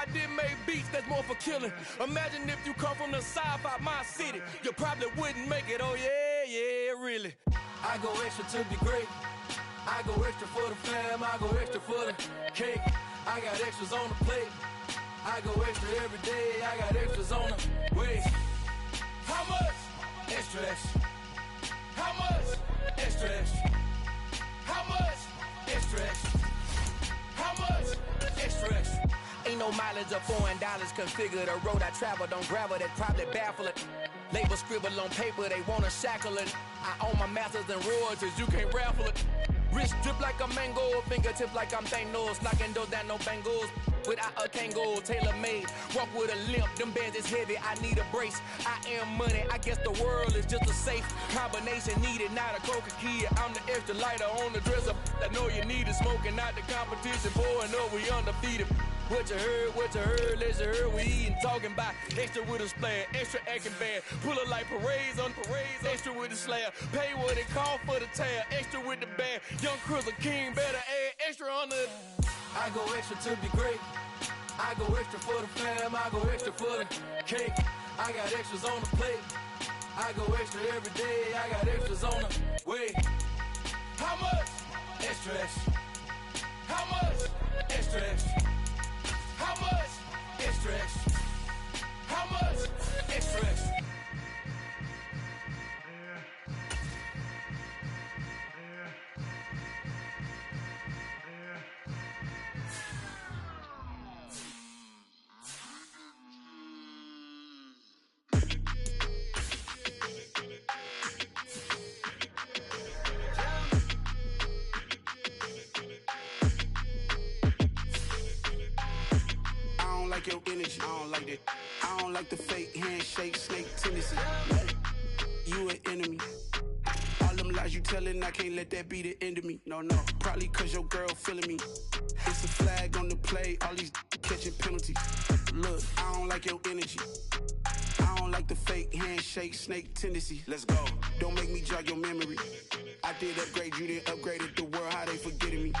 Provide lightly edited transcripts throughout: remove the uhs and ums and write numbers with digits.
I didn't make beats, that's more for killing. Imagine if you come from the south out my city, you probably wouldn't make it. Oh yeah, really. I go extra to be great. I go extra for the fam, I go extra for the cake. I got extras on the plate. I go extra every day, I got extras on the way. How much? Extra, extra. How much? Extra, extra. How much? Extra, extra. How much? Extra, extra. Ain't no mileage of $4 configure the road I travel. Don't gravel, that probably baffle it. Label scribble on paper, they wanna shackle it. I own my masters and royalties, you can't raffle it. Wrist drip like a mango, fingertips like I'm Thanos. Knocking those down, no bangles. Without a tango, tailor made. Walk with a limp, them bands is heavy, I need a brace. I am money, I guess the world is just a safe combination needed, not a coca key. I'm the extra lighter on the dresser. I know you need it, smoking out the competition, pouring up, we undefeated. What you heard, let you heard, we eatin', talking about extra with a splash, extra acting bad, pull it like parades on parades, extra with the slab, pay what it cost for the tab, extra with the bag, young Crizzle King, better add extra on the. I go extra to be great, I go extra for the fam, I go extra for the cake, I got extras on the plate, I go extra every day, I got extras on the way. How much? Extra, extra. How much? Extra, extra. How much? Extra, extra. How much? Extra, extra. Your energy, I don't like that. I don't like the fake handshake, snake tendency. You an enemy. All them lies you telling, I can't let that be the end of me. No, probably cause your girl feeling me. It's a flag on the play, all these catching penalties. Look, I don't like your energy. I don't like the fake handshake, snake tendency. Let's go. Don't make me jog your memory. I did upgrade, you didn't upgrade it. The world, how they forgetting me.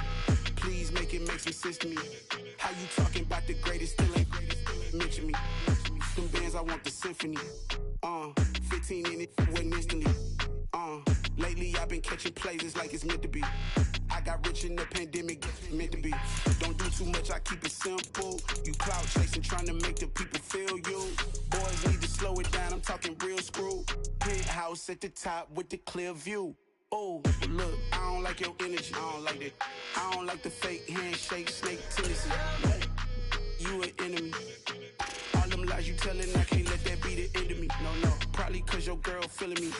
Please make it make some sense to me. How you talking about the greatest, still ain't mention me. Them bands, I want the symphony. 15 in it, wasn't instantly. Lately I've been catching plays, it's like it's meant to be. I got rich in the pandemic, meant to be. Don't do too much, I keep it simple. You clout chasing, trying to make the people feel you. Boys need to slow it down, I'm talking real screw. Penthouse at the top with the clear view. Oh, look, I don't like your energy, I don't like that. I don't like the fake handshake, snake tendency. You an enemy. All them lies you telling, I can't let that be the end of me. No, probably cause your girl feeling me.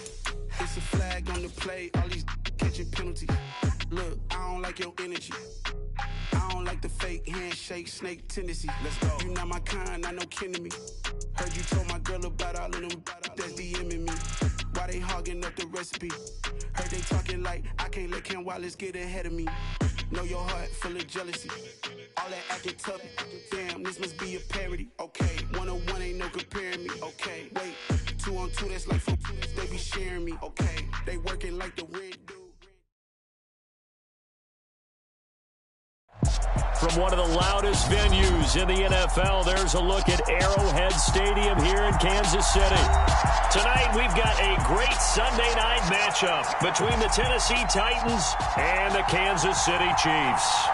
It's a flag on the play, all these catching penalties. Look, I don't like your energy. I don't like the fake handshake, snake tendency. Let's go. You not my kind, not no kin to me. Heard you told my girl about all of them that's DMing me. Why they hogging up the recipe? Heard they talking like I can't let Ken Wallace get ahead of me. Know your heart full of jealousy. All that acting tough. Damn, this must be a parody. Okay, 101 ain't no comparing me. Okay, wait, 2 on 2 that's like 4. They be sharing me. Okay, they working like the red dude. From one of the loudest venues in the NFL, there's a look at Arrowhead Stadium here in Kansas City. Tonight, we've got a great Sunday night matchup between the Tennessee Titans and the Kansas City Chiefs.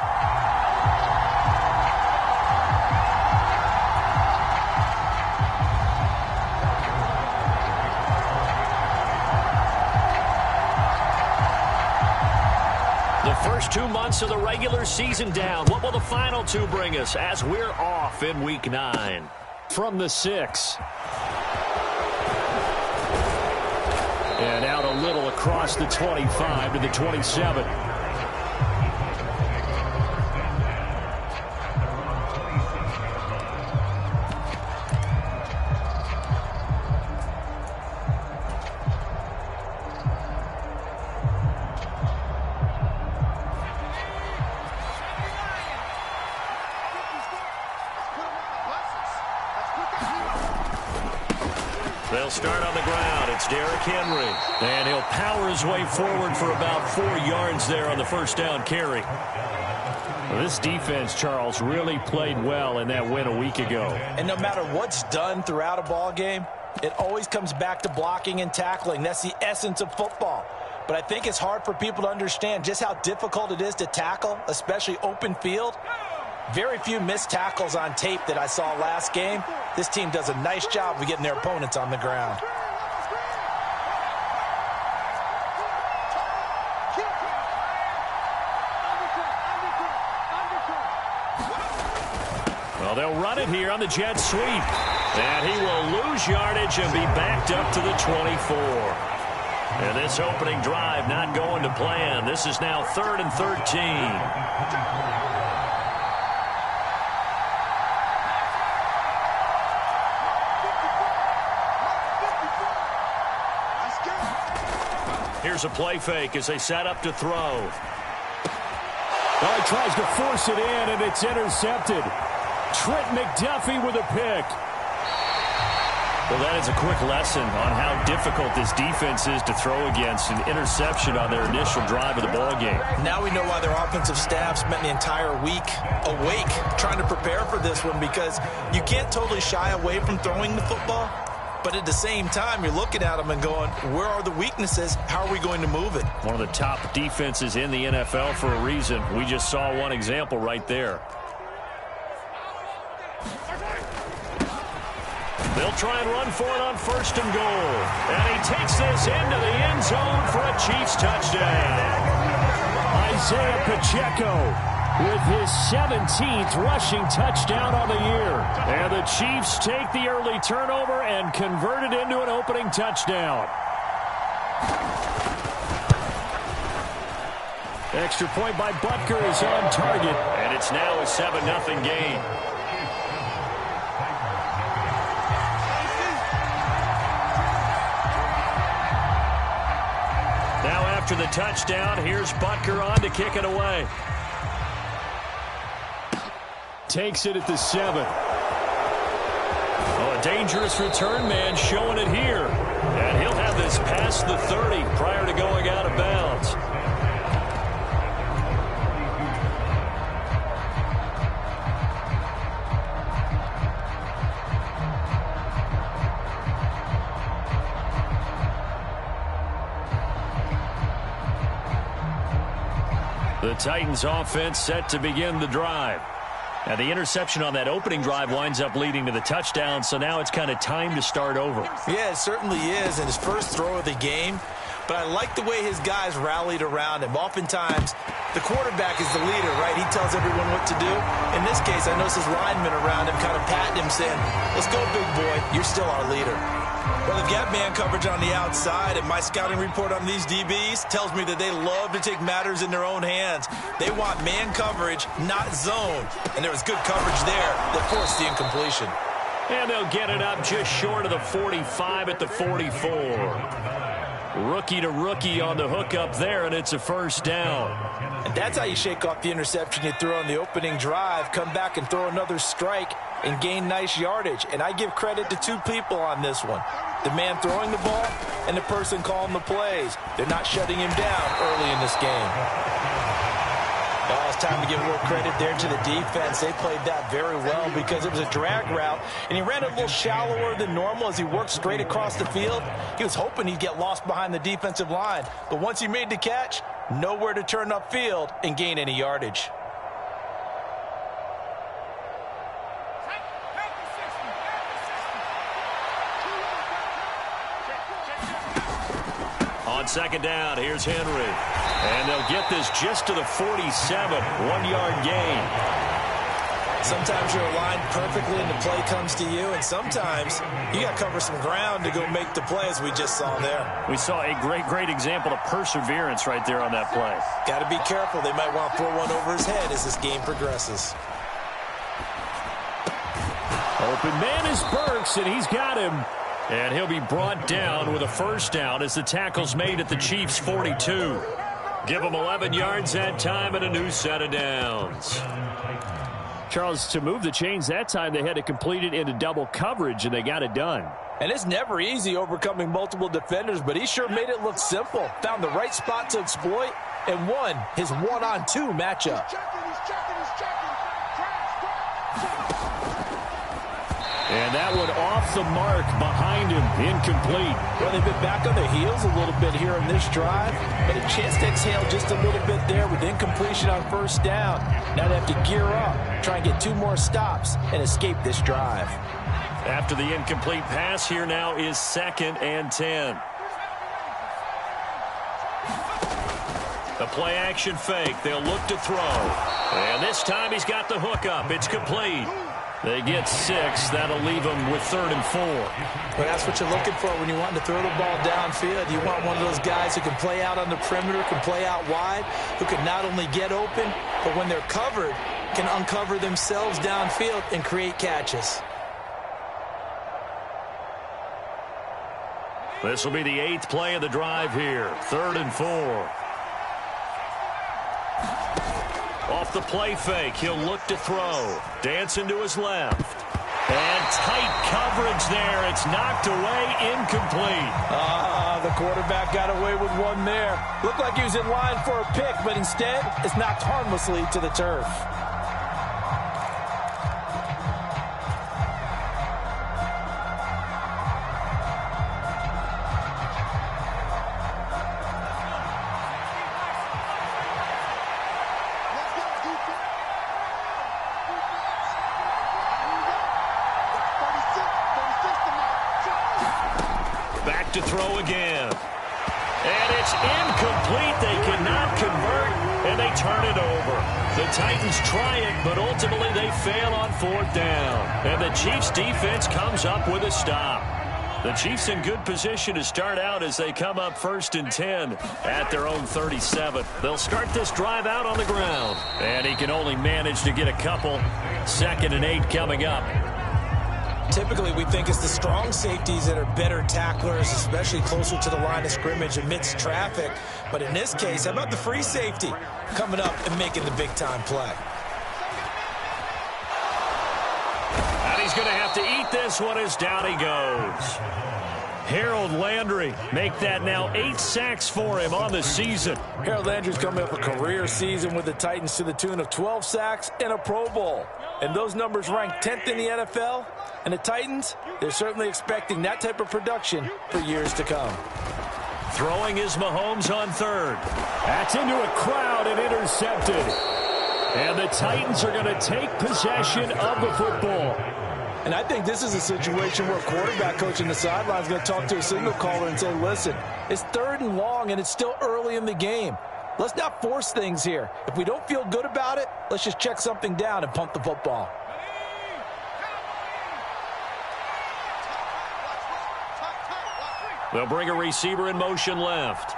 First 2 months of the regular season down. What will the final 2 bring us as we're off in Week 9? From the 6. And out a little across the 25 to the 27. They'll start on the ground. It's Derrick Henry. And he'll power his way forward for about 4 yards there on the first down carry. Well, this defense, Charles, really played well in that win a week ago. And no matter what's done throughout a ball game, it always comes back to blocking and tackling. That's the essence of football. But I think it's hard for people to understand just how difficult it is to tackle, especially open field. Very few missed tackles on tape that I saw last game. This team does a nice job of getting their opponents on the ground. Well, they'll run it here on the jet sweep. And he will lose yardage and be backed up to the 24. And this opening drive not going to plan. This is now 3rd and 13. Here's a play fake as they set up to throw. Oh, he tries to force it in, and it's intercepted. Trent McDuffie with a pick. Well, that is a quick lesson on how difficult this defense is to throw against. An interception on their initial drive of the ball game. Now we know why their offensive staff spent the entire week awake trying to prepare for this one, because you can't totally shy away from throwing the football. But at the same time, you're looking at them and going, where are the weaknesses? How are we going to move it? One of the top defenses in the NFL for a reason. We just saw one example right there. They'll try and run for it on 1st and goal. And he takes this into the end zone for a Chiefs touchdown. Isaiah Pacheco with his 17th rushing touchdown on the year. And the Chiefs take the early turnover and convert it into an opening touchdown. Extra point by Butker is on target. And it's now a 7-0 game. Now after the touchdown, here's Butker on to kick it away. Takes it at the 7. Oh, a dangerous return man showing it here. And he'll have this past the 30 prior to going out of bounds. The Titans offense set to begin the drive. Now, the interception on that opening drive winds up leading to the touchdown, so now it's kind of time to start over. Yeah, it certainly is in his first throw of the game. But I like the way his guys rallied around him. Oftentimes, the quarterback is the leader, right? He tells everyone what to do. In this case, I noticed his linemen around him kind of patting him, saying, let's go, big boy. You're still our leader. Well, they've got man coverage on the outside, and my scouting report on these DBs tells me that they love to take matters in their own hands. They want man coverage, not zone. And there was good coverage there that forced the incompletion. And they'll get it up just short of the 45 at the 44. Rookie to rookie on the hook up there, and it's a first down. And that's how you shake off the interception you threw on the opening drive, come back and throw another strike and gain nice yardage. And I give credit to two people on this one. The man throwing the ball and the person calling the plays. They're not shutting him down early in this game. Well, it's time to give a little credit there to the defense. They played that very well because it was a drag route, and he ran it a little shallower than normal as he worked straight across the field. He was hoping he'd get lost behind the defensive line, but once he made the catch, nowhere to turn upfield and gain any yardage. On second down, here's Henry. And they'll get this just to the 47, 1-yard gain. Sometimes you're aligned perfectly and the play comes to you, and sometimes you got to cover some ground to go make the play, as we just saw there. We saw a great example of perseverance right there on that play. Got to be careful. They might want to throw one over his head as this game progresses. Open man is Burks, and he's got him. And he'll be brought down with a first down as the tackle's made at the Chiefs' 42. Give them 11 yards that time and a new set of downs. Charles, to move the chains that time, they had to complete it into double coverage, and they got it done. And it's never easy overcoming multiple defenders, but he sure made it look simple. Found the right spot to exploit and won his 1-on-2 matchup. And that one off the mark behind him, incomplete. Well, they've been back on their heels a little bit here in this drive, but a chance to exhale just a little bit there with incompletion on first down. Now they have to gear up, try and get 2 more stops, and escape this drive. After the incomplete pass, here now is 2nd and 10. The play action fake. They'll look to throw. And this time he's got the hook up. It's complete. They get 6. That'll leave them with 3rd and 4. Well, that's what you're looking for when you want to throw the ball downfield. You want one of those guys who can play out on the perimeter, can play out wide, who can not only get open, but when they're covered, can uncover themselves downfield and create catches. This will be the 8th play of the drive here. 3rd and 4. Off the play fake, he'll look to throw. Dancing to his left. And tight coverage there. It's knocked away, incomplete. The quarterback got away with one there. Looked like he was in line for a pick, but instead, it's knocked harmlessly to the turf. To throw again. And it's incomplete. They cannot convert, and they turn it over. The Titans try it, but ultimately they fail on 4th down. And the Chiefs defense comes up with a stop. The Chiefs in good position to start out as they come up 1st and 10 at their own 37. They'll start this drive out on the ground. And he can only manage to get a couple. 2nd and 8 coming up. Typically, we think it's the strong safeties that are better tacklers, especially closer to the line of scrimmage amidst traffic. But in this case, how about the free safety coming up and making the big-time play? And he's going to have to eat this one as down he goes. Harold Landry, make that now 8 sacks for him on the season. Harold Landry's coming up a career season with the Titans to the tune of 12 sacks and a Pro Bowl. And those numbers rank 10th in the NFL. And the Titans, they're certainly expecting that type of production for years to come. Throwing is Mahomes on 3rd. That's into a crowd and intercepted. And the Titans are going to take possession of the football. And I think this is a situation where a quarterback coach in the sideline is going to talk to a signal caller and say, listen, it's 3rd and long and it's still early in the game. Let's not force things here. If we don't feel good about it, let's just check something down and pump the football. They'll bring a receiver in motion left.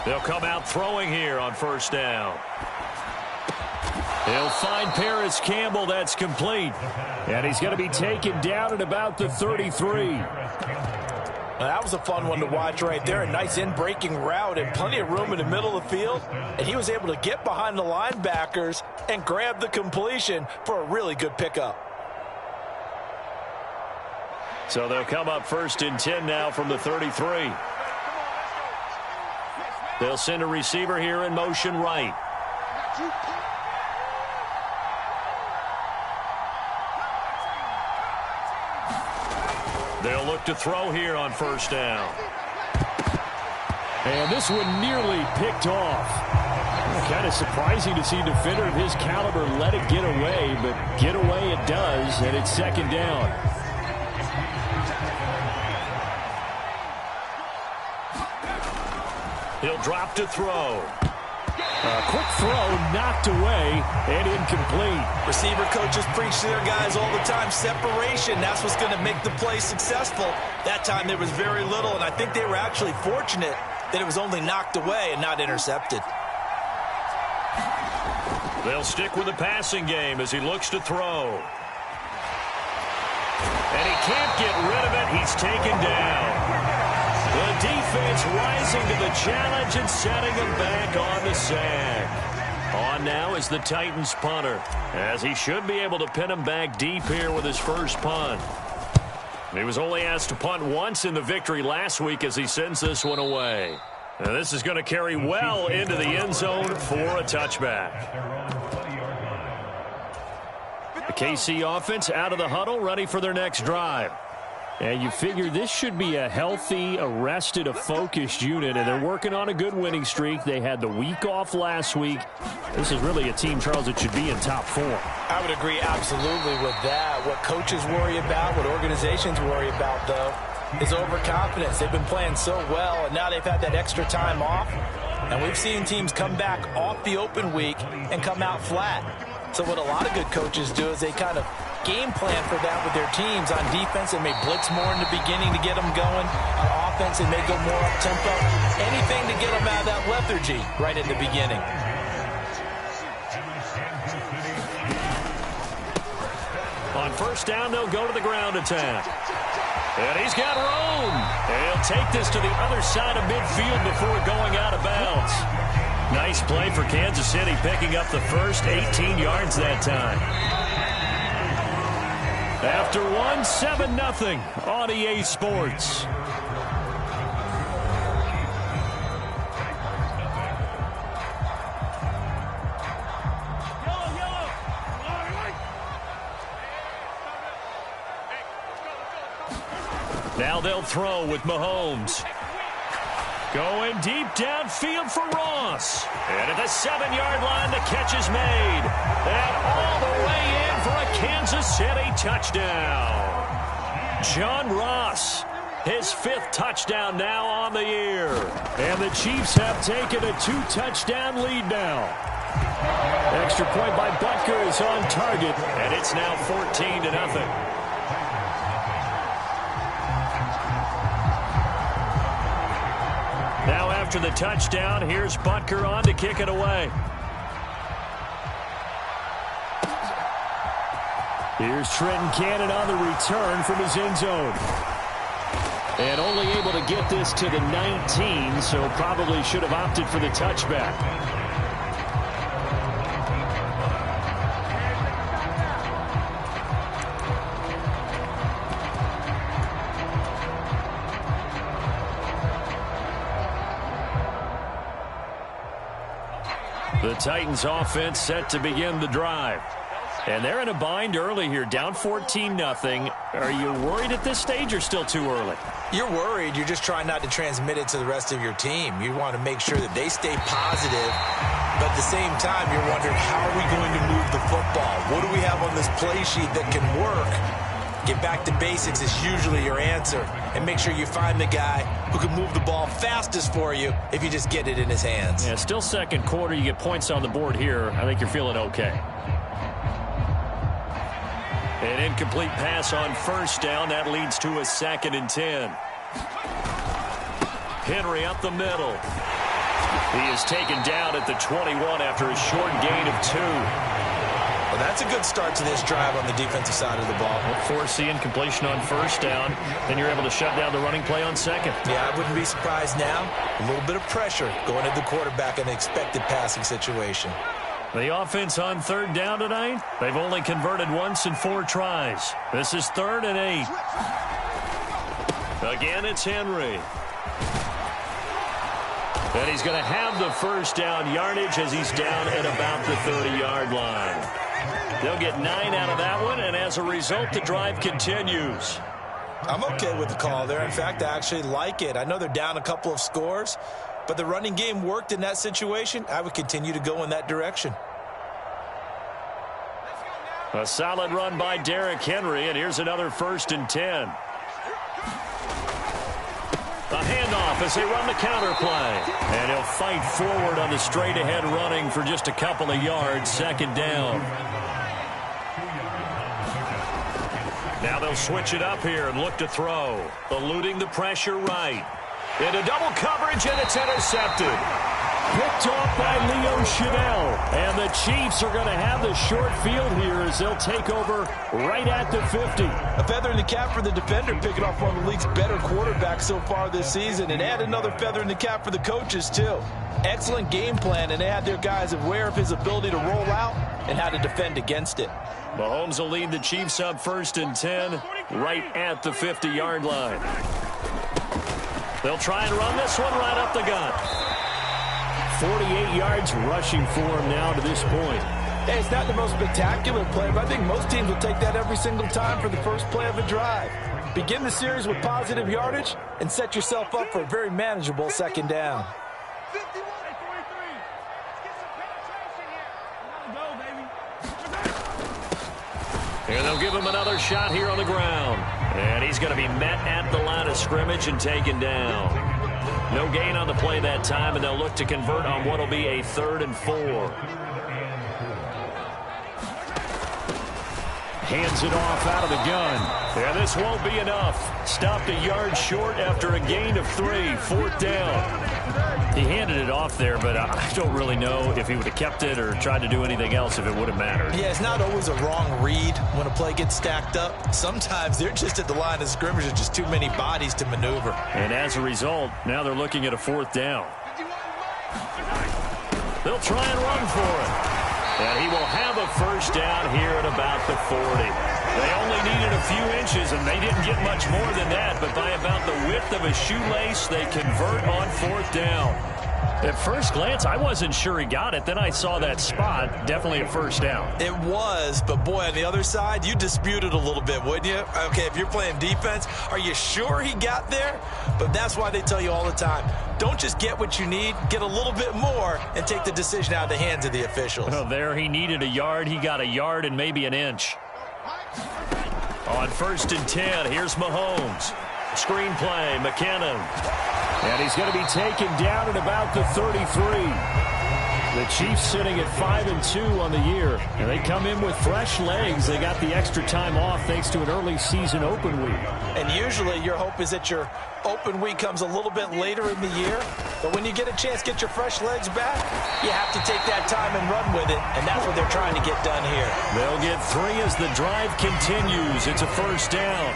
They'll come out throwing here on 1st down. He'll find Paris Campbell. That's complete. And he's going to be taken down at about the 33. Now, that was a fun one to watch right there. A nice in-breaking route and plenty of room in the middle of the field. And he was able to get behind the linebackers and grab the completion for a really good pickup. So they'll come up 1st and 10 now from the 33. They'll send a receiver here in motion right. They'll look to throw here on 1st down. And this one nearly picked off. Kind of surprising to see a defender of his caliber let it get away, but get away it does, and it's 2nd down. He'll drop to throw. A quick throw knocked away and incomplete. Receiver coaches preach to their guys all the time. Separation, that's what's going to make the play successful. That time there was very little, and I think they were actually fortunate that it was only knocked away and not intercepted. They'll stick with the passing game as he looks to throw. And he can't get rid of it. He's taken down. The defense rising to the challenge and setting him back on the sack. On now is the Titans punter, as he should be able to pin him back deep here with his first punt. He was only asked to punt once in the victory last week as he sends this one away. And this is going to carry well into the end zone for a touchback. The KC offense out of the huddle, ready for their next drive. And you figure this should be a healthy, a focused unit, and they're working on a good winning streak. They had the week off last week. This is really a team, Charles, that should be in top 4. I would agree absolutely with that. What coaches worry about, what organizations worry about, though, is overconfidence. They've been playing so well, and now they've had that extra time off. And we've seen teams come back off the open week and come out flat. So what a lot of good coaches do is they kind of game plan for that with their teams. On defense, they may blitz more in the beginning to get them going. On offense, they may go more up-tempo. Anything to get them out of that lethargy right at the beginning. On first down, they'll go to the ground attack. And he's got room. And he'll take this to the other side of midfield before going out of bounds. Nice play for Kansas City, picking up the first 18 yards that time. After 7-0 on EA Sports. Now they'll throw with Mahomes. Going deep downfield for Ross. And at the 7-yard line, the catch is made. And all the way in for a Kansas City touchdown. John Ross, his 5th touchdown now on the year. And the Chiefs have taken a 2-touchdown lead now. Extra point by Butker is on target. And it's now 14-0. Now after the touchdown, here's Butker on to kick it away. Here's Trenton Cannon on the return from his end zone. And only able to get this to the 19, so probably should have opted for the touchback. The Titans offense set to begin the drive. And they're in a bind early here, down 14-0. Are you worried at this stage or still too early? You're worried. You're just trying not to transmit it to the rest of your team. You want to make sure that they stay positive. But at the same time, you're wondering, how are we going to move the football? What do we have on this play sheet that can work? Get back to basics is usually your answer. And make sure you find the guy who can move the ball fastest for you if you just get it in his hands. Yeah, still second quarter. You get points on the board here. I think you're feeling okay. An incomplete pass on first down. That leads to a 2nd and 10. Henry up the middle. He is taken down at the 21 after a short gain of 2. Well, that's a good start to this drive on the defensive side of the ball. Force the incompletion on first down. Then you're able to shut down the running play on second. Yeah, I wouldn't be surprised now. A little bit of pressure going at the quarterback in an expected passing situation. The offense on third down tonight, they've only converted once in 4 tries. This is 3rd and 8. Again, it's Henry. And he's going to have the first down yardage as he's down at about the 30-yard line. They'll get 9 out of that one, and as a result, the drive continues. I'm okay with the call there. In fact, I actually like it. I know they're down a couple of scores, but the running game worked in that situation. I would continue to go in that direction. A solid run by Derrick Henry, and here's another 1st and 10. A handoff as they run the counter play. And he'll fight forward on the straight-ahead running for just a couple of yards, 2nd down. Now they'll switch it up here and look to throw. Eluding the pressure right. Into double coverage, and it's intercepted. Picked off by Leo Chanel. And the Chiefs are going to have the short field here as they'll take over right at the 50. A feather in the cap for the defender, picking off one of the league's better quarterbacks so far this season. And add another feather in the cap for the coaches, too. Excellent game plan, and they had their guys aware of his ability to roll out and how to defend against it. Mahomes will lead the Chiefs up 1st and 10 right at the 50-yard line. They'll try and run this one right up the gut. 48 yards rushing for him now to this point. Hey, it's not the most spectacular play, but I think most teams will take that every single time for the first play of a drive. Begin the series with positive yardage and set yourself up for a very manageable 2nd down. And they'll give him another shot here on the ground. And he's going to be met at the line of scrimmage and taken down. No gain on the play that time, and they'll look to convert on what will be a 3rd and 4. Hands it off out of the gun. And this won't be enough. Stopped a yard short after a gain of 3. 4th down. He handed it off there, but I don't really know if he would have kept it or tried to do anything else if it would have mattered. Yeah, it's not always a wrong read when a play gets stacked up. Sometimes they're just at the line of scrimmage with just too many bodies to maneuver. And as a result, now they're looking at a 4th down. They'll try and run for it. And he will have a 1st down here at about the 40. They only needed a few inches, and they didn't get much more than that. But by about the width of a shoelace, they convert on 4th down. At first glance, I wasn't sure he got it. Then I saw that spot. Definitely a 1st down. It was, but boy, on the other side, you dispute it a little bit, wouldn't you? Okay, if you're playing defense, are you sure he got there? But that's why they tell you all the time, don't just get what you need, get a little bit more, and take the decision out of the hands of the officials. Oh, there he needed a yard. He got a yard and maybe an inch. On 1st and 10, here's Mahomes. Screen play, McKinnon. And he's going to be taken down at about the 33. The Chiefs sitting at 5-2 on the year. And they come in with fresh legs. They got the extra time off thanks to an early season open week. And usually your hope is that your open week comes a little bit later in the year. But when you get a chance to get your fresh legs back, you have to take that time and run with it. And that's what they're trying to get done here. They'll get 3 as the drive continues. It's a 1st down.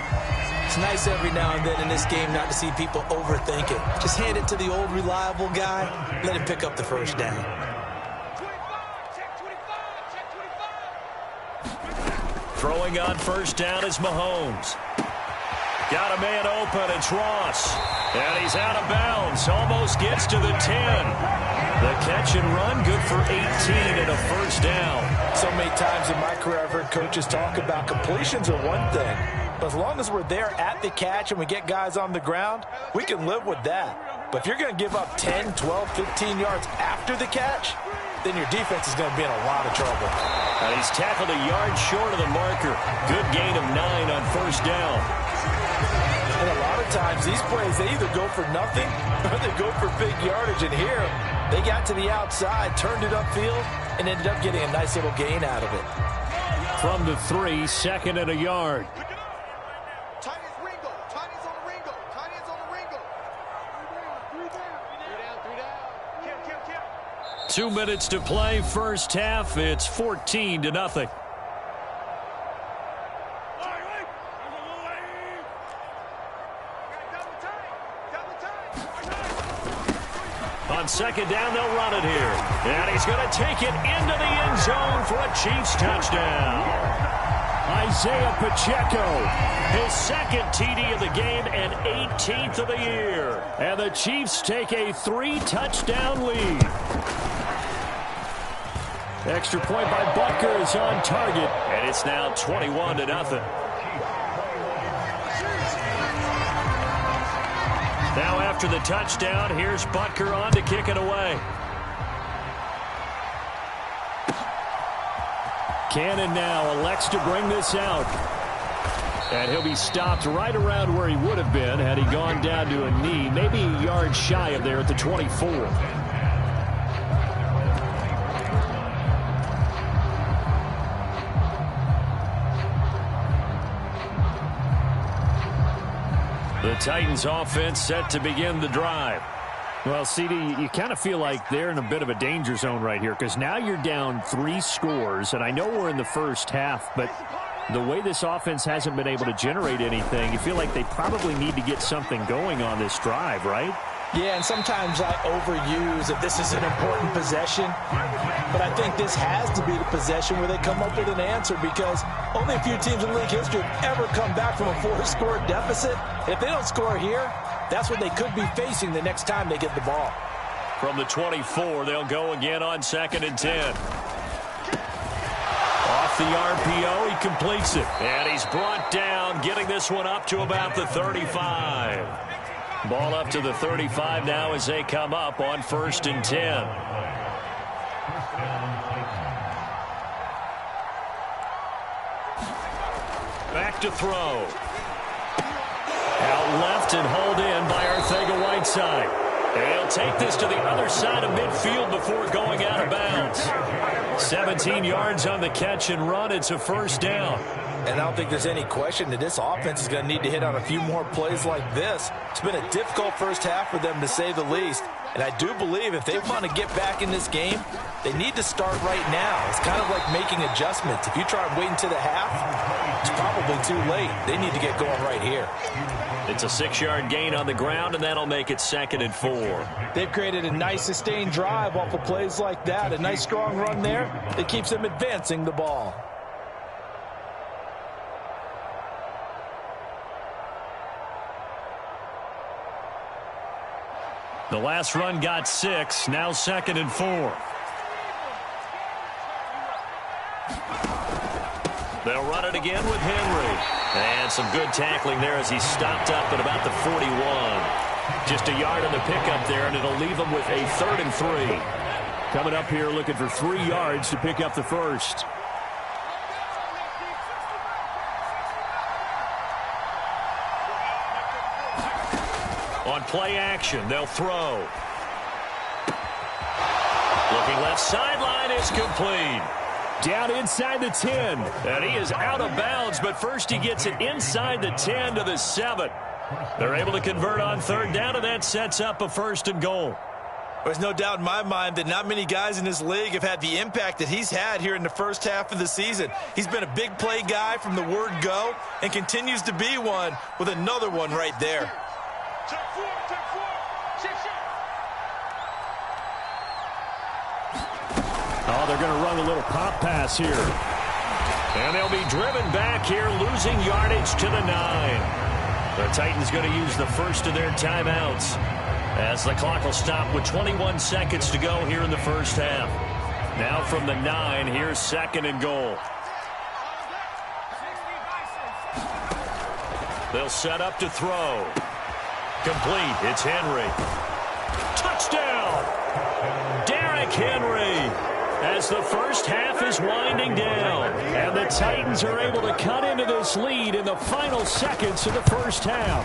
It's nice every now and then in this game not to see people overthink it. Just hand it to the old reliable guy. Let him pick up the 1st down. Throwing on 1st down is Mahomes. Got a man open. It's Ross. And he's out of bounds. Almost gets to the 10. The catch and run good for 18 and a 1st down. So many times in my career I've heard coaches talk about completions are one thing. But as long as we're there at the catch and we get guys on the ground, we can live with that. But if you're going to give up 10, 12, 15 yards after the catch, then your defense is going to be in a lot of trouble. And he's tackled a yard short of the marker. Good gain of 9 on 1st down. And a lot of times these plays, they either go for nothing or they go for big yardage. And here, they got to the outside, turned it upfield, and ended up getting a nice little gain out of it. From the 3, 2nd and a yard. 2 minutes to play, 1st half. It's 14-0. On 2nd down, they'll run it here. And he's going to take it into the end zone for a Chiefs touchdown. Isaiah Pacheco, his 2nd TD of the game and 18th of the year. And the Chiefs take a 3-touchdown lead. Extra point by Butker is on target, and it's now 21-0. Now after the touchdown, here's Butker on to kick it away. Cannon now elects to bring this out. And he'll be stopped right around where he would have been had he gone down to a knee, maybe a yard shy of there at the 24. The Titans offense set to begin the drive. Well, CD, you kind of feel like they're in a bit of a danger zone right here because now you're down 3 scores, and I know we're in the first half, but the way this offense hasn't been able to generate anything, you feel like they probably need to get something going on this drive, right? Yeah, and sometimes I overuse that this is an important possession, but I think this has to be the possession where they come up with an answer because only a few teams in league history have ever come back from a 4-score deficit. And if they don't score here, that's what they could be facing the next time they get the ball. From the 24, they'll go again on 2nd and 10. Off the RPO, he completes it. And he's brought down, getting this one up to about the 35. Ball up to the 35 now as they come up on 1st and 10. Back to throw. Out left and hauled in by Arcega-Whiteside. And he'll take this to the other side of midfield before going out of bounds. 17 yards on the catch and run. It's a 1st down. And I don't think there's any question that this offense is going to need to hit on a few more plays like this. It's been a difficult first half for them, to say the least. And I do believe if they want to get back in this game, they need to start right now. It's kind of like making adjustments. If you try and wait until the half, it's probably too late. They need to get going right here. It's a 6-yard gain on the ground, and that'll make it 2nd and 4. They've created a nice sustained drive off of plays like that. A nice strong run there that keeps them advancing the ball. The last run got 6, now 2nd and 4. They'll run it again with Henry. And some good tackling there as he stopped up at about the 41. Just a yard on the pickup there, and it'll leave him with a 3rd and 3. Coming up here looking for 3 yards to pick up the first. On play action, they'll throw. Looking left sideline is complete. Down inside the 10. And he is out of bounds, but first he gets it inside the 10 to the 7. They're able to convert on 3rd down, and that sets up a 1st and goal. There's no doubt in my mind that not many guys in this league have had the impact that he's had here in the first half of the season. He's been a big play guy from the word go and continues to be one with another one right there. Oh, they're going to run a little pop pass here. And they'll be driven back here, losing yardage to the 9. The Titans going to use the first of their timeouts as the clock will stop with 21 seconds to go here in the first half. Now from the 9, here's 2nd and goal. They'll set up to throw. Complete. It's Henry. Touchdown! Derrick Henry! As the first half is winding down. And the Titans are able to cut into this lead in the final seconds of the first half.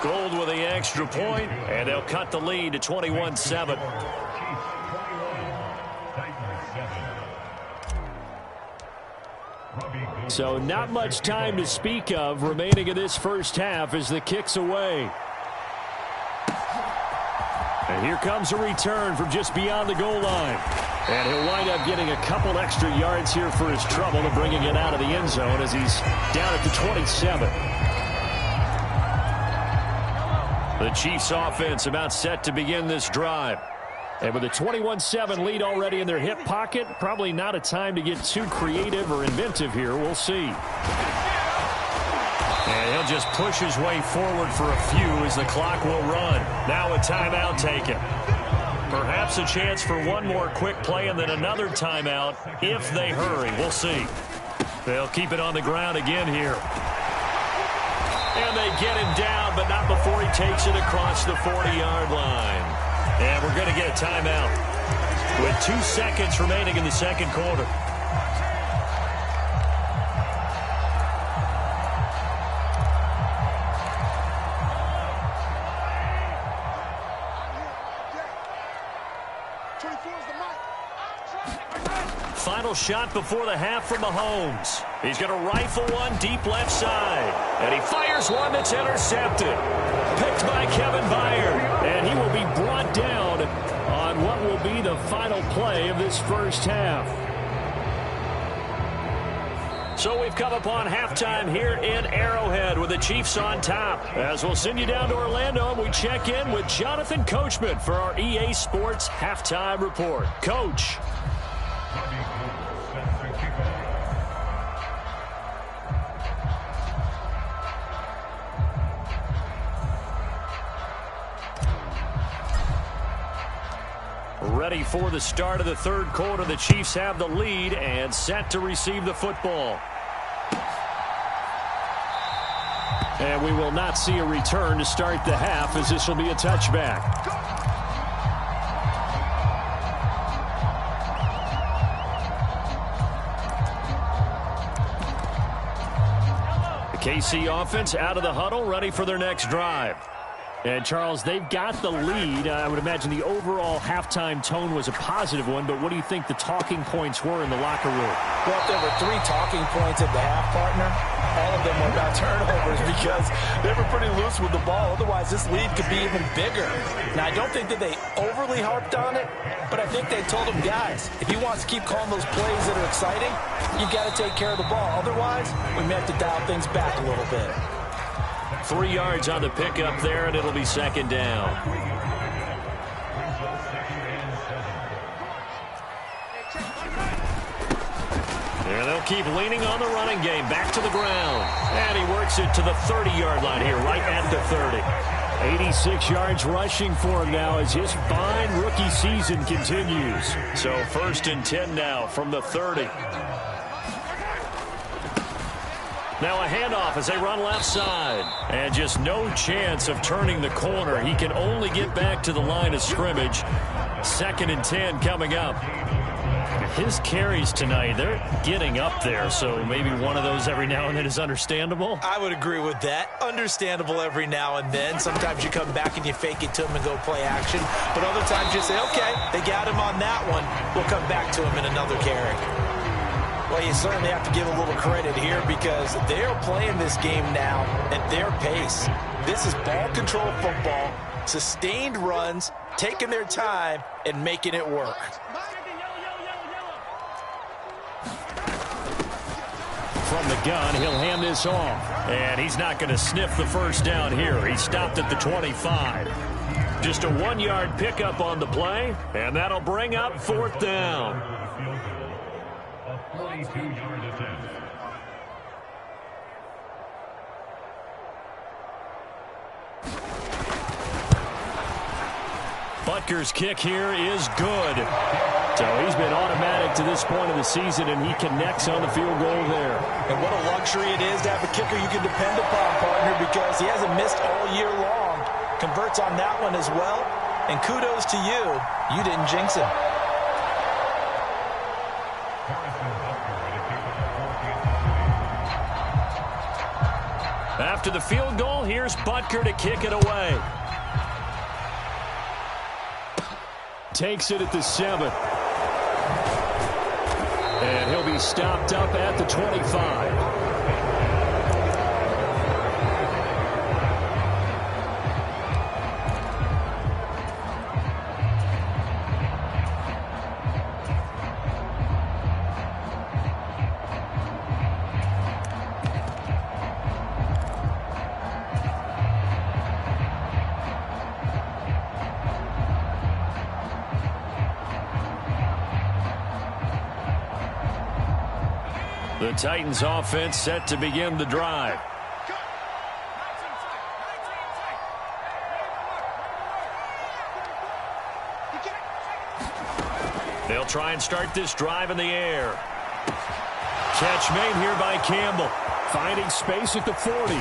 Gould with the extra point, and they'll cut the lead to 21-7. So not much time to speak of remaining in this first half as the kick's away. And here comes a return from just beyond the goal line. And he'll wind up getting a couple extra yards here for his trouble to bringing it out of the end zone as he's down at the 27. The Chiefs offense about set to begin this drive. And with a 21-7 lead already in their hip pocket, probably not a time to get too creative or inventive here. We'll see. And he'll just push his way forward for a few as the clock will run. Now a timeout taken. Perhaps a chance for one more quick play and then another timeout if they hurry. We'll see. They'll keep it on the ground again here. And they get him down, but not before he takes it across the 40-yard line. And we're going to get a timeout with 2 seconds remaining in the second quarter. Final shot before the half from Mahomes. He's going to rifle one deep left side. And he fires one that's intercepted. Picked by Kevin Byard. And he will be brought down on what will be the final play of this first half. So we've come upon halftime here in Arrowhead with the Chiefs on top. As we'll send you down to Orlando, and we check in with Jonathan Coachman for our EA Sports Halftime Report. Coach. Ready for the start of the third quarter. The Chiefs have the lead and set to receive the football. And we will not see a return to start the half, as this will be a touchback. The KC offense out of the huddle, ready for their next drive. And, Charles, they've got the lead. I would imagine the overall halftime tone was a positive one, but what do you think the talking points were in the locker room? Well, if there were 3 talking points at the half, partner, all of them were about turnovers because they were pretty loose with the ball. Otherwise, this lead could be even bigger. Now, I don't think that they overly harped on it, but I think they told them, guys, if you want to keep calling those plays that are exciting, you've got to take care of the ball. Otherwise, we may have to dial things back a little bit. 3 yards on the pickup there, and it'll be second down. And they'll keep leaning on the running game. Back to the ground. And he works it to the 30-yard line here, right at the 30. 86 yards rushing for him now as his fine rookie season continues. So 1st and 10 now from the 30. Now a handoff as they run left side. And just no chance of turning the corner. He can only get back to the line of scrimmage. 2nd and 10 coming up. His carries tonight, they're getting up there, so maybe one of those every now and then is understandable. I would agree with that. Understandable every now and then. Sometimes you come back and you fake it to him and go play action. But other times you say, okay, they got him on that one. We'll come back to him in another carry. Well, you certainly have to give a little credit here because they're playing this game now at their pace. This is ball control football, sustained runs, taking their time, and making it work. From the gun, he'll hand this off. And he's not going to sniff the first down here. He stopped at the 25. Just a 1-yard pickup on the play, and that'll bring up 4th down. 42-yard attempt. Butker's kick here is good. So he's been automatic to this point of the season, and he connects on the field goal there. And what a luxury it is to have a kicker you can depend upon, partner, because he hasn't missed all year long. Converts on that one as well. And kudos to you. You didn't jinx him. After the field goal, here's Butker to kick it away. Takes it at the 7. And he'll be stopped up at the 25. The Titans offense set to begin the drive. They'll try and start this drive in the air. Catch made here by Campbell. Finding space at the 40.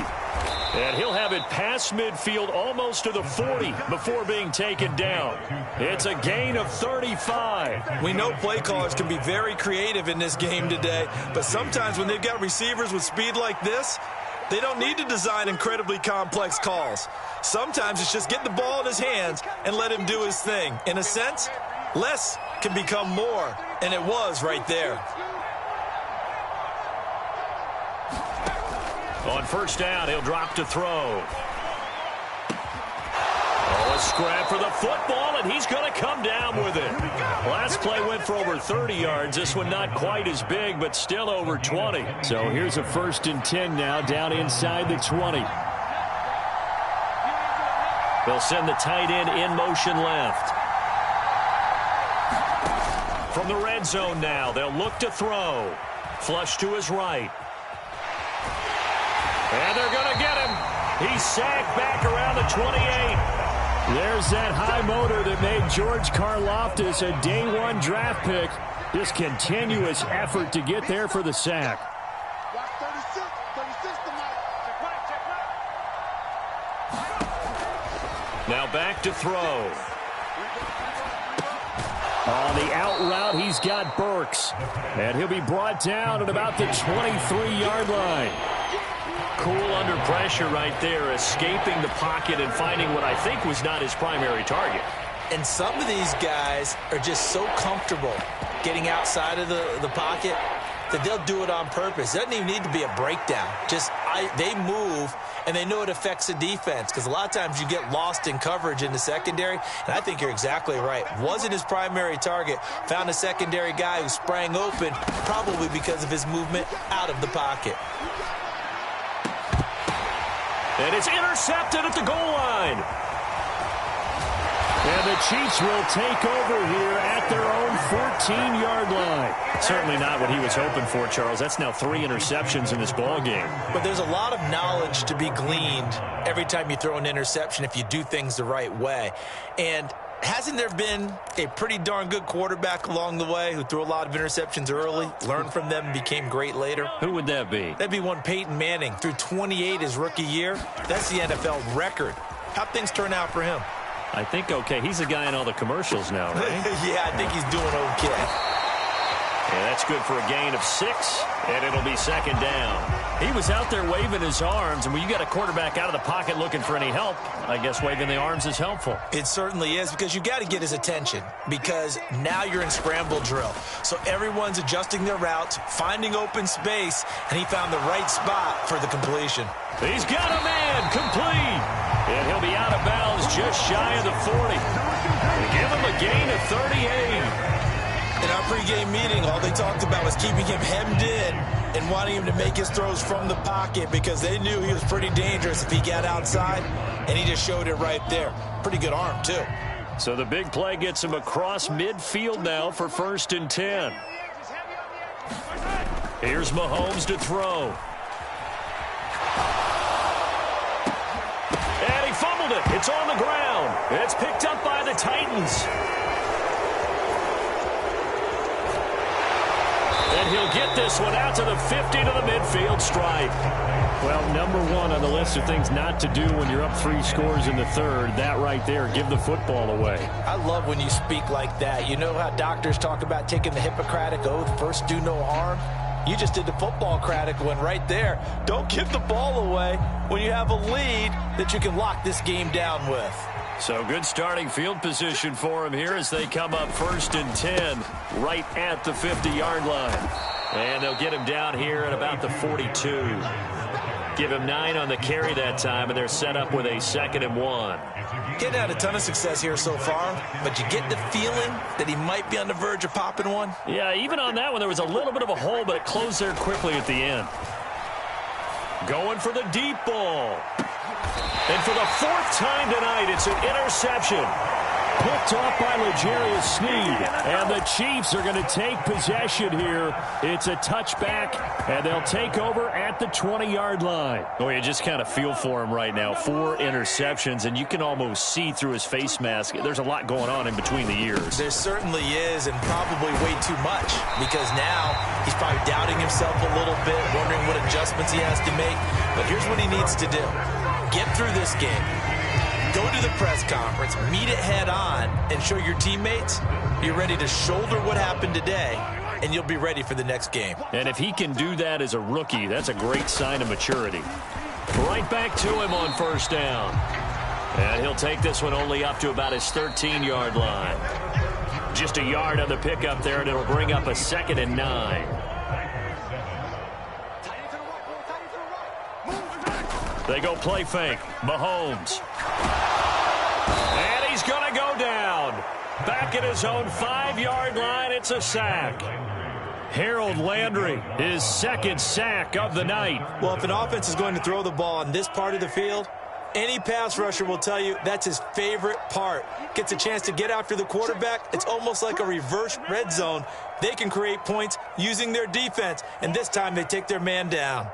And he'll have it past midfield almost to the 40 before being taken down. It's a gain of 35. We know play callers can be very creative in this game today, but sometimes when they've got receivers with speed like this, they don't need to design incredibly complex calls. Sometimes it's just get the ball in his hands and let him do his thing. In a sense, less can become more, and it was right there. On first down, he'll drop to throw. Oh, A scrap for the football, and he's going to come down with it. Last play went for over 30 yards. This one not quite as big, but still over 20. So here's a 1st and 10 now, down inside the 20. They'll send the tight end in motion left. From the red zone now, they'll look to throw. Flush to his right. And they're going to get him. He's sacked back around the 28. There's that high motor that made George Karlaftis a day 1 draft pick. This continuous effort to get there for the sack. Now back to throw. On the out route, he's got Burks. And he'll be brought down at about the 23-yard line. Cool under pressure right there, escaping the pocket and finding what I think was not his primary target. And some of these guys are just so comfortable getting outside of the pocket that they'll do it on purpose. It doesn't even need to be a breakdown. They move, and they know it affects the defense, because a lot of times you get lost in coverage in the secondary, and I think you're exactly right. Wasn't his primary target. Found a secondary guy who sprang open, probably because of his movement out of the pocket. And it's intercepted at the goal line. And the Chiefs will take over here at their own 14-yard line. Certainly not what he was hoping for, Charles. That's now 3 interceptions in this ball game. But there's a lot of knowledge to be gleaned every time you throw an interception if you do things the right way. And hasn't there been a pretty darn good quarterback along the way who threw a lot of interceptions early, learned from them, and became great later? Who would that be? That'd be one Peyton Manning. Threw 28 his rookie year. That's the NFL record. How'd things turn out for him? I think okay. He's the guy in all the commercials now, right? Yeah, I think he's doing okay. Yeah, that's good for a gain of 6, and it'll be 2nd down. He was out there waving his arms, and when you got a quarterback out of the pocket looking for any help, I guess waving the arms is helpful. It certainly is, because you got to get his attention, because now you're in scramble drill. So everyone's adjusting their routes, finding open space, and he found the right spot for the completion. He's got a man, complete. And he'll be out of bounds just shy of the 40. They give him a gain of 38. In our pregame meeting, all they talked about was keeping him hemmed in and wanting him to make his throws from the pocket, because they knew he was pretty dangerous if he got outside, and he just showed it right there. Pretty good arm, too. So the big play gets him across midfield now for 1st and 10. Here's Mahomes to throw. And he fumbled it. It's on the ground. It's picked up by the Titans. And he'll get this one out to the 50 to the midfield stripe. Well, number 1 on the list of things not to do when you're up 3 scores in the 3rd. That right there, give the football away. I love when you speak like that. You know how doctors talk about taking the Hippocratic Oath, first do no harm? You just did the football-cratic one right there. Don't give the ball away when you have a lead that you can lock this game down with. So good starting field position for him here as they come up 1st and 10 right at the 50-yard line. And they'll get him down here at about the 42. Give him 9 on the carry that time, and they're set up with a 2nd and 1. Getting had a ton of success here so far, but you get the feeling that he might be on the verge of popping one. Yeah, even on that one, there was a little bit of a hole, but it closed there quickly at the end. Going for the deep ball. And for the 4th time tonight, it's an interception. Picked off by L'Jarius Sneed. And the Chiefs are going to take possession here. It's a touchback, and they'll take over at the 20-yard line. Oh, you just kind of feel for him right now. 4 interceptions, and you can almost see through his face mask. There's a lot going on in between the ears. There certainly is, and probably way too much, because now he's probably doubting himself a little bit, wondering what adjustments he has to make. But here's what he needs to do. Get through this game. Go to the press conference, meet it head on, and show your teammates you're ready to shoulder what happened today, and you'll be ready for the next game. And if he can do that as a rookie, that's a great sign of maturity. Right back to him on 1st down. And he'll take this one only up to about his 13-yard line. Just a yard on the pickup there, and it'll bring up a 2nd and 9. They go play fake. Mahomes. Back at his own 5-yard line, it's a sack. Harold Landry, his second sack of the night. Well, if an offense is going to throw the ball on this part of the field, any pass rusher will tell you that's his favorite part. Gets a chance to get after the quarterback. It's almost like a reverse red zone. They can create points using their defense, and this time they take their man down.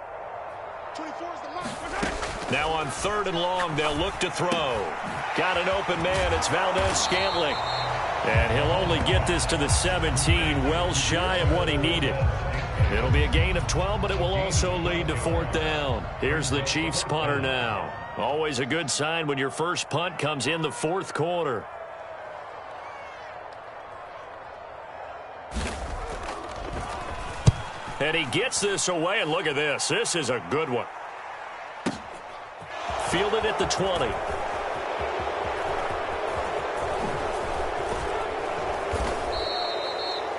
Now on 3rd and long, they'll look to throw. Got an open man. It's Valdez-Scantling. And he'll only get this to the 17, well shy of what he needed. It'll be a gain of 12, but it will also lead to 4th down. Here's the Chiefs punter now. Always a good sign when your first punt comes in the 4th quarter. And he gets this away, and look at this. This is a good one. Fielded at the 20.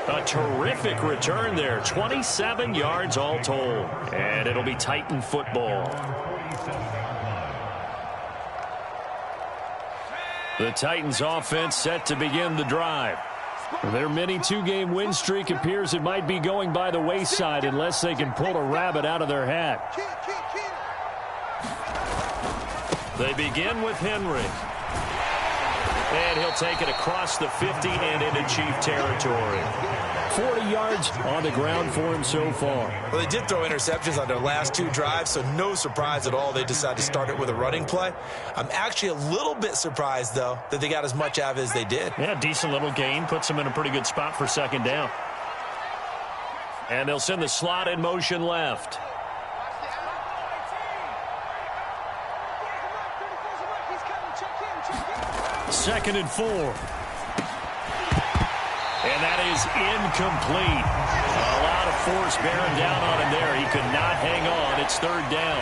A terrific return there. 27 yards all told. And it'll be Titan football. The Titans offense set to begin the drive. Their mini 2-game win streak appears it might be going by the wayside unless they can pull a rabbit out of their hat. They begin with Henry. And he'll take it across the 50 and into Chief territory. 40 yards on the ground for him so far. Well, they did throw interceptions on their last 2 drives, so no surprise at all they decided to start it with a running play. I'm actually a little bit surprised, though, that they got as much out of it as they did. Yeah, decent little gain. Puts them in a pretty good spot for 2nd down. And they'll send the slot in motion left. Second and 4. And that is incomplete. A lot of force bearing down on him there. He could not hang on. It's 3rd down.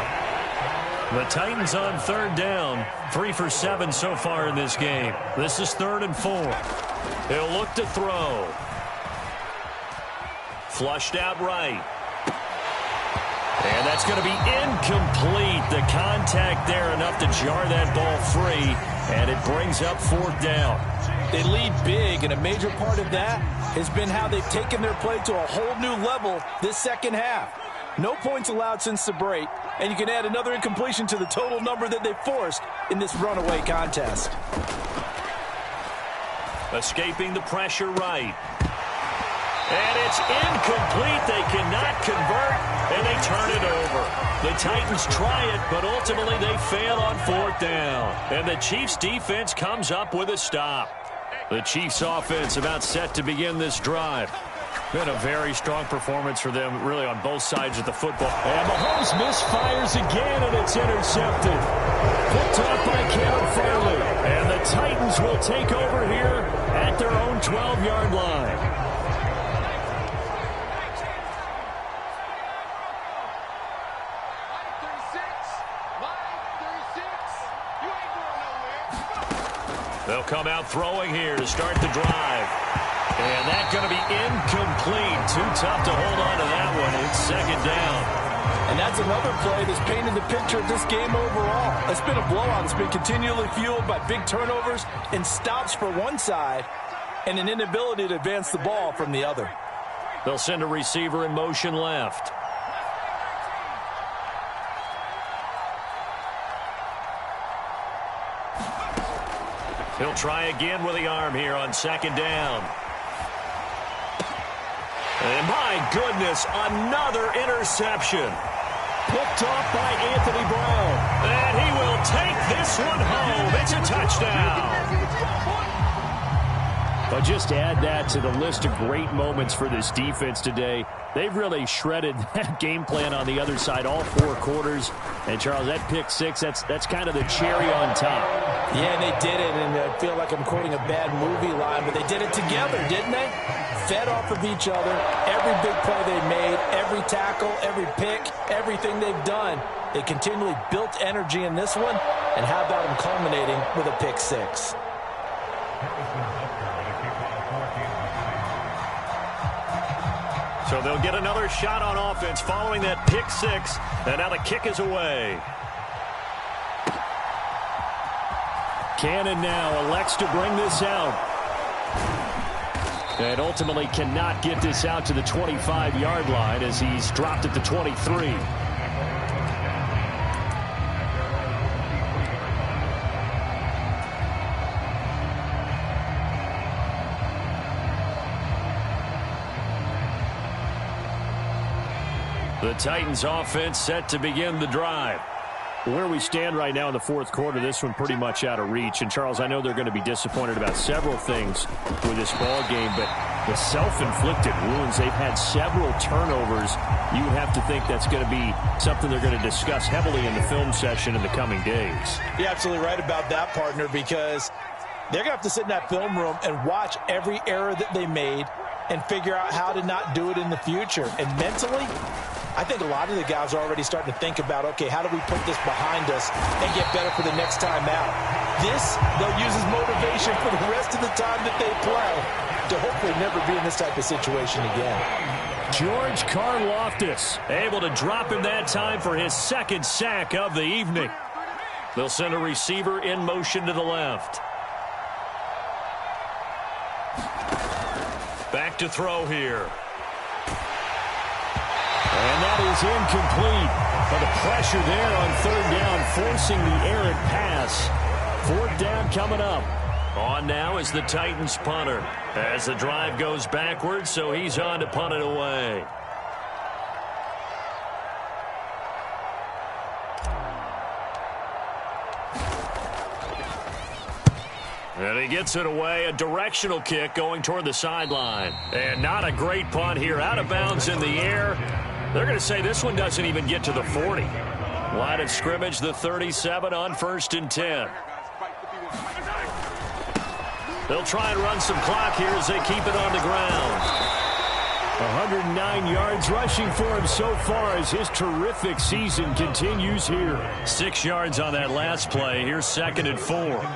The Titans on 3rd down. 3 for 7 so far in this game. This is 3rd and 4. He'll look to throw. Flushed out right. And that's going to be incomplete. The contact there enough to jar that ball free. And it brings up 4th down. They lead big, and a major part of that has been how they've taken their play to a whole new level this second half. No points allowed since the break, and you can add another incompletion to the total number that they forced in this runaway contest. Escaping the pressure right. And it's incomplete. They cannot convert, and they turn it over. The Titans try it, but ultimately they fail on 4th down. And the Chiefs' defense comes up with a stop. The Chiefs' offense about set to begin this drive. Been a very strong performance for them, really, on both sides of the football. And Mahomes misfires again, and it's intercepted. Picked off by Caleb Farley. And the Titans will take over here at their own 12-yard line. They'll come out throwing here to start the drive. And that's going to be incomplete. Too tough to hold on to that one. It's 2nd down. And that's another play that's painted the picture of this game overall. It's been a blowout. It's been continually fueled by big turnovers and stops for one side and an inability to advance the ball from the other. They'll send a receiver in motion left. He'll try again with the arm here on 2nd down. And my goodness, another interception. Picked off by Anthony Brown. And he will take this one home. It's a touchdown. But just to add that to the list of great moments for this defense today, they've really shredded that game plan on the other side all 4 quarters. And, Charles, that pick 6, that's kind of the cherry on top. Yeah, and they did it, and I feel like I'm quoting a bad movie line, but they did it together, didn't they? Fed off of each other, every big play they made, every tackle, every pick, everything they've done. They continually built energy in this one, and how about them culminating with a pick 6? So they'll get another shot on offense following that pick 6, and now the kick is away. Cannon now elects to bring this out. And ultimately cannot get this out to the 25-yard line as he's dropped at the 23. The Titans offense set to begin the drive. Where we stand right now in the fourth quarter, this one pretty much out of reach. And, Charles, I know they're going to be disappointed about several things with this ball game, but the self-inflicted wounds, they've had several turnovers. You would have to think that's going to be something they're going to discuss heavily in the film session in the coming days. You're absolutely right about that, partner, because they're going to have to sit in that film room and watch every error that they made and figure out how to not do it in the future. And mentally, I think a lot of the guys are already starting to think about, okay, how do we put this behind us and get better for the next time out? This, they'll use as motivation for the rest of the time that they play to hopefully never be in this type of situation again. George Karlaftis able to drop him that time for his second sack of the evening. They'll send a receiver in motion to the left. Back to throw here. And that is incomplete. But the pressure there on third down, forcing the errant pass. Fourth down coming up. On now is the Titans punter. As the drive goes backwards, so he's on to punt it away. And he gets it away, a directional kick going toward the sideline. And not a great punt here, out of bounds in the air. They're going to say this one doesn't even get to the 40. Line of scrimmage, the 37 on 1st and 10. They'll try and run some clock here as they keep it on the ground. 109 yards rushing for him so far as his terrific season continues here. 6 yards on that last play. Here's 2nd and 4.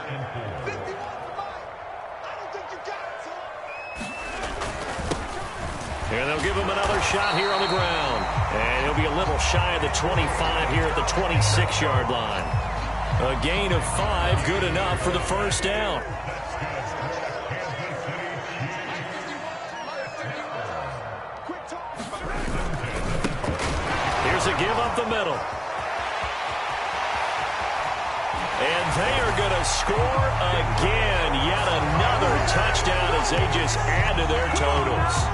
And they'll give him another shot here on the ground. And he'll be a little shy of the 25 here at the 26-yard line. A gain of 5, good enough for the first down. Here's a give up the middle. And they are going to score again. Yet another touchdown as they just add to their totals.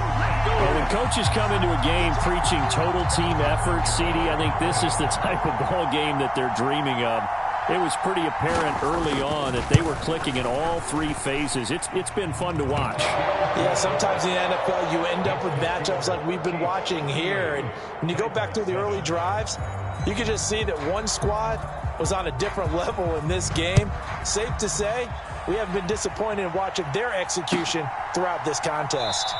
Well, when coaches come into a game preaching total team effort, CD, I think this is the type of ball game that they're dreaming of. It was pretty apparent early on that they were clicking in all 3 phases. It's been fun to watch. Yeah, sometimes in the NFL you end up with matchups like we've been watching here. And when you go back through the early drives, you can just see that one squad was on a different level in this game. Safe to say, we haven't been disappointed in watching their execution throughout this contest.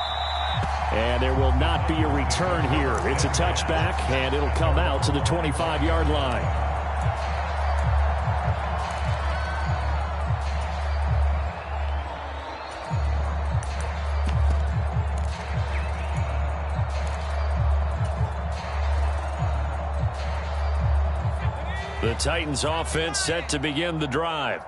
And there will not be a return here. It's a touchback, and it'll come out to the 25-yard line. The Titans offense set to begin the drive.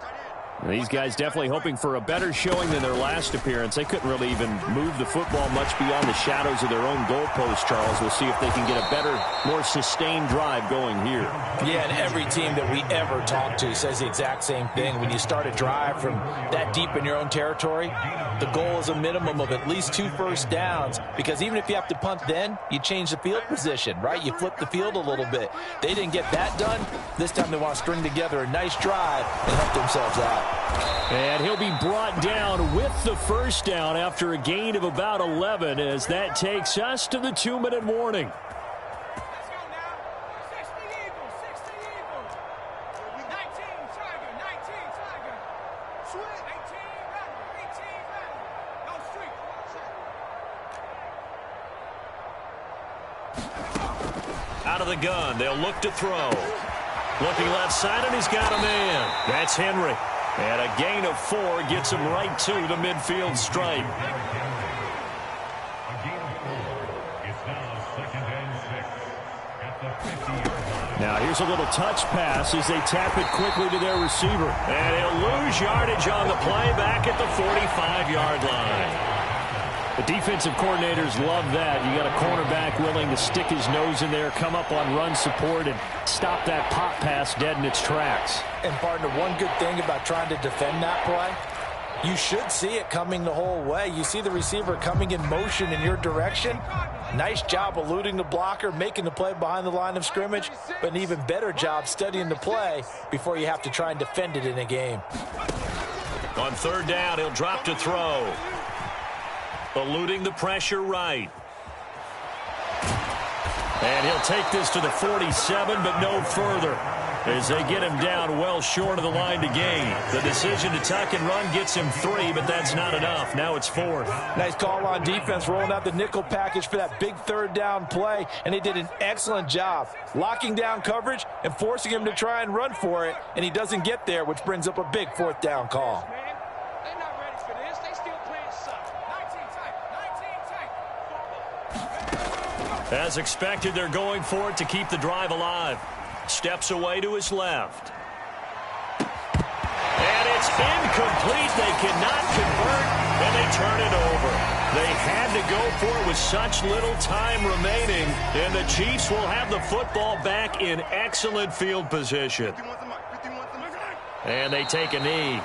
These guys definitely hoping for a better showing than their last appearance. They couldn't really even move the football much beyond the shadows of their own goalpost, Charles. We'll see if they can get a better, more sustained drive going here. Yeah, and every team that we ever talk to says the exact same thing. When you start a drive from that deep in your own territory, the goal is a minimum of at least 2 first downs, because even if you have to punt then, you change the field position, right? You flip the field a little bit. They didn't get that done. This time they want to string together a nice drive and help themselves out. And he'll be brought down with the first down after a gain of about 11 as that takes us to the 2-minute warning. Let's go now. 60 Eagles, 60 Eagles. 19 Tiger, 19 Tiger. Sweet. 18 Rebel, 18 Rebel. No street. Out of the gun, they'll look to throw. Looking left side, and he's got a man. That's Henry. And a gain of 4 gets him right to the midfield stripe. Now here's a little touch pass as they tap it quickly to their receiver. And he'll lose yardage on the play back at the 45-yard line. The defensive coordinators love that. You got a cornerback willing to stick his nose in there, come up on run support, and stop that pop pass dead in its tracks. And, partner, one good thing about trying to defend that play, you should see it coming the whole way. You see the receiver coming in motion in your direction. Nice job eluding the blocker, making the play behind the line of scrimmage, but an even better job studying the play before you have to try and defend it in a game. On third down, he'll drop to throw. Eluding the pressure right. And he'll take this to the 47, but no further, as they get him down well short of the line to gain. The decision to tuck and run gets him 3, but that's not enough. Now it's 4th. Nice call on defense, rolling out the nickel package for that big third down play, and they did an excellent job locking down coverage and forcing him to try and run for it, and he doesn't get there, which brings up a big 4th down call. They're not ready for this. They still playing suck. 19 tight. As expected, they're going for it to keep the drive alive. Steps away to his left. And it's incomplete. They cannot convert, and they turn it over. They had to go for it with such little time remaining, and the Chiefs will have the football back in excellent field position. And they take a knee.